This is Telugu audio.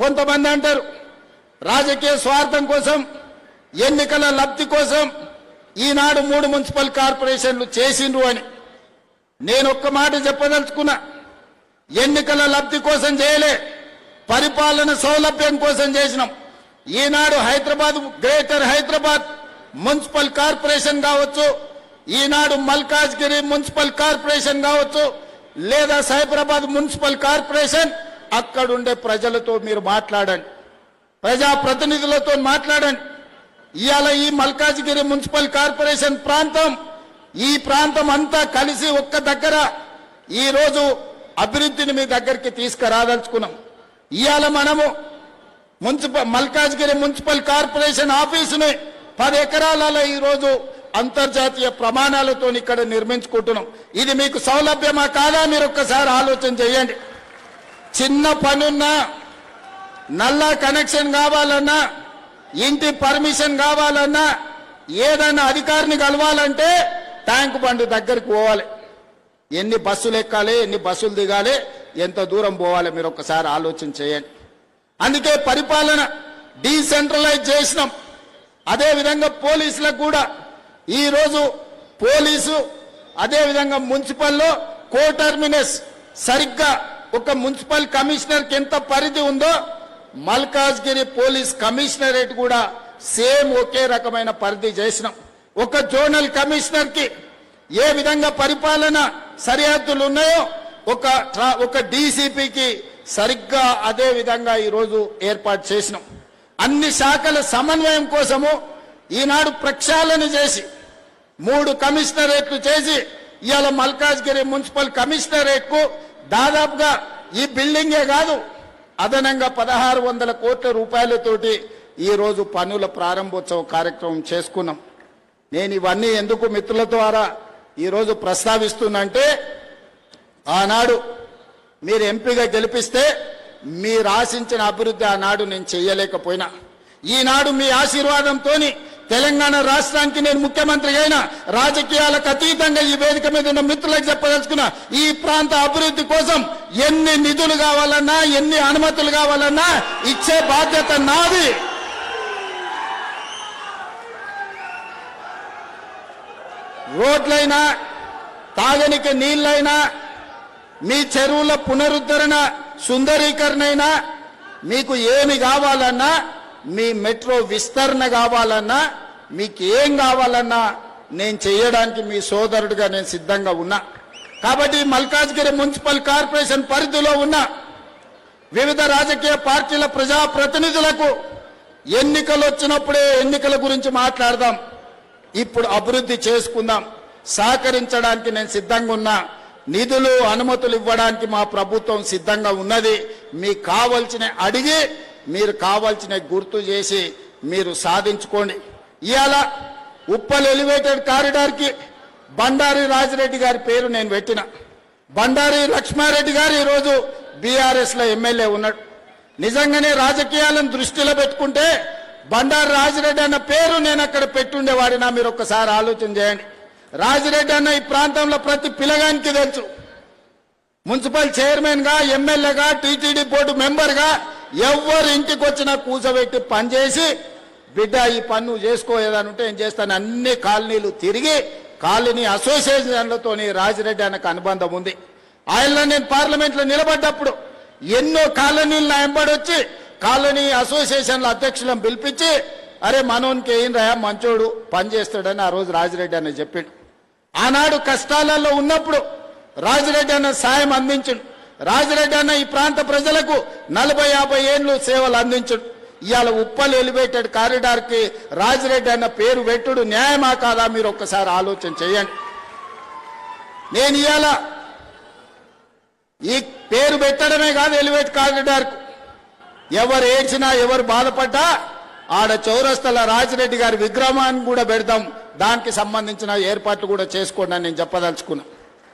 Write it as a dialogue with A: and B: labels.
A: కొంతమంది అంటారు రాజకీయ స్వార్థం కోసం ఎన్నికల లబ్ధి కోసం ఈనాడు 3 మున్సిపల్ కార్పొరేషన్లు చేసిండ్రు అని. నేను ఒక్క మాట చెప్పదలుచుకున్నా, ఎన్నికల లబ్ధి కోసం చేయలే, పరిపాలన సౌలభ్యం కోసం చేసినాం. ఈనాడు Hyderabad, greater Hyderabad municipal corporation కావచ్చు, ఈనాడు మల్కాజ్గిరి మున్సిపల్ కార్పొరేషన్ కావచ్చు, లేదా సైబరాబాద్ మున్సిపల్ కార్పొరేషన్, అక్కడుండే ప్రజలతో మీరు మాట్లాడండి, ప్రజాప్రతినిధులతో మాట్లాడండి. ఇవాళ ఈ మల్కాజ్గిరి మున్సిపల్ కార్పొరేషన్ ప్రాంతం, ఈ ప్రాంతం అంతా కలిసి ఒక్క దగ్గర ఈరోజు అభివృద్ధిని మీ దగ్గరికి తీసుకురాదలుచుకున్నాం. ఇవాళ మనము మల్కాజ్గిరి మున్సిపల్ కార్పొరేషన్ ఆఫీసుని 10 ఎకరాలలో ఈరోజు అంతర్జాతీయ ప్రమాణాలతో ఇక్కడ నిర్మించుకుంటున్నాం. ఇది మీకు సౌలభ్యమా కాదా మీరు ఒక్కసారి ఆలోచన చేయండి. చిన్న పనున్నా, నల్లా కనెక్షన్ కావాలన్నా, ఇంటి పర్మిషన్ కావాలన్నా, ఏదైనా అధికారిని కలవాలంటే ట్యాంక్ బండ్ దగ్గరికి పోవాలి. ఎన్ని బస్సులు ఎక్కాలి, ఎన్ని బస్సులు దిగాలి, ఎంత దూరం పోవాలి మీరు ఒక్కసారి ఆలోచన చేయండి. అందుకే పరిపాలన డీసెంట్రలైజ్ చేసినాం. అదేవిధంగా పోలీసులకు కూడా ఈరోజు పోలీసు, అదేవిధంగా మున్సిపల్లో కో టర్మినస్ సరిగ్గా ఒక మున్సిపల్ కమిషనర్కి ఎంత పరిధి ఉందో మల్కాజ్గిరి పోలీస్ కమిషనరేట్ కూడా సేమ్ ఒకే రకమైన పరిధి చేసినాం. ఒక జోనల్ కమిషనర్కి ఏ విధంగా పరిపాలన సరిహద్దులు ఉన్నాయో ఒక డీసీపీకి సరిగ్గా అదే విధంగా ఈరోజు ఏర్పాటు చేసినాం. అన్ని శాఖల సమన్వయం కోసము ఈనాడు ప్రక్షాళన చేసి 3 కమిషనరేట్లు చేసి ఇవాళ మల్కాజ్గిరి మున్సిపల్ కమిషనరేట్కు దాదాపుగా ఈ బిల్డింగే కాదు అదనంగా 1600 కోట్ల రూపాయలతోటి ఈరోజు పనుల ప్రారంభోత్సవ కార్యక్రమం చేసుకున్నాం. నేను ఇవన్నీ ఎందుకు మిత్రుల ద్వారా ఈరోజు ప్రస్తావిస్తున్నంటే, ఆనాడు మీరు ఎంపీగా గెలిపిస్తే మీరు ఆశించిన అభివృద్ధి ఆనాడు నేను చేయలేకపోయినా, ఈనాడు మీ ఆశీర్వాదంతో తెలంగాణ రాష్ట్రానికి నేను ముఖ్యమంత్రి అయినా రాజకీయాలకు అతీతంగా ఈ వేదిక మీద ఉన్న మిత్రులకు చెప్పదలుచుకున్నా, ఈ ప్రాంత అభివృద్ధి కోసం ఎన్ని నిధులు కావాలన్నా, ఎన్ని అనుమతులు కావాలన్నా ఇచ్చే బాధ్యత నాది. రోడ్లైనా, తాగనికి నీళ్ళైనా, మీ చెరువుల పునరుద్ధరణ సుందరీకరణ అయినా, మీకు ఏమి కావాలన్నా, మీ మెట్రో విస్తరణ కావాలన్నా, మీకు ఏం కావాలన్నా నేను చేయడానికి మీ సోదరుడిగా నేను సిద్ధంగా ఉన్నా. కాబట్టి మల్కాజ్గిరి మున్సిపల్ కార్పొరేషన్ పరిధిలో ఉన్న వివిధ రాజకీయ పార్టీల ప్రజాప్రతినిధులకు ఎన్నికలు వచ్చినప్పుడే ఎన్నికల గురించి మాట్లాడదాం, ఇప్పుడు అభివృద్ధి చేసుకుందాం, సహకరించడానికి నేను సిద్ధంగా ఉన్నా. నిధులు, అనుమతులు ఇవ్వడానికి మా ప్రభుత్వం సిద్ధంగా ఉన్నది. మీకు కావాల్సిన అడిగి, మీరు కావాల్సిన గుర్తు చేసి మీరు సాధించుకోండి. ఇవాళ ఉప్పల్ ఎలివేటెడ్ కారిడార్కి బండారి రాజిరెడ్డి గారి పేరు నేను పెట్టిన. బండారి లక్ష్మారెడ్డి గారు ఈరోజు బీఆర్ఎస్లో ఎమ్మెల్యే ఉన్నాడు. నిజంగానే రాజకీయాలను దృష్టిలో పెట్టుకుంటే బండారి రాజిరెడ్డి అన్న పేరు నేను అక్కడ పెట్టుండేవాడినా మీరు ఒక్కసారి ఆలోచన చేయండి. రాజిరెడ్డి అన్న ఈ ప్రాంతంలో ప్రతి పిల్లగానికి తెలుసు. మున్సిపల్ చైర్మన్ గా, ఎమ్మెల్యేగా, టీటీడీ బోర్డు మెంబర్గా ఎవరు ఇంటికి వచ్చినా కూర్చోబెట్టి పనిచేసి, బిడ్డ ఈ పన్ను చేసుకోలేదనుంటే ఏం చేస్తాను, అన్ని కాలనీలు తిరిగి కాలనీ అసోసియేషన్లతో రాజిరెడ్డి అన్నకు అనుబంధం ఉంది. ఆయనలో నేను పార్లమెంట్లో నిలబడ్డప్పుడు ఎన్నో కాలనీలు నా వెంబడొచ్చి కాలనీ అసోసియేషన్ల అధ్యక్షులను పిలిపించి, అరే మనోనికి ఏం రా మంచోడు పనిచేస్తాడని ఆ రోజు రాజిరెడ్డి అన్న చెప్పాడు. ఆనాడు కష్టాలలో ఉన్నప్పుడు రాజిరెడ్డి అన్న సాయం అందించడు. రాజిరెడ్డి అన్న ఈ ప్రాంత ప్రజలకు 40-50 ఏళ్ళు సేవలు అందించడు. ఇవాళ ఉప్పల్ ఎలివేటెడ్ కారిడార్కి రాజిరెడ్డి అన్న పేరు పెట్టుడు న్యాయమా కాదా మీరు ఒక్కసారి ఆలోచన చేయండి. నేను ఇవాళ ఈ పేరు పెట్టడమే కాదు, ఎలివేట్ కారిడార్కు ఎవరు ఏడ్చినా, ఎవరు బాధపడ్డా ఆడ చౌరస్తల రాజిరెడ్డి గారి విగ్రహాన్ని కూడా పెడతాం. దానికి సంబంధించిన ఏర్పాట్లు కూడా చేసుకోండి అని నేను చెప్పదలుచుకున్నా.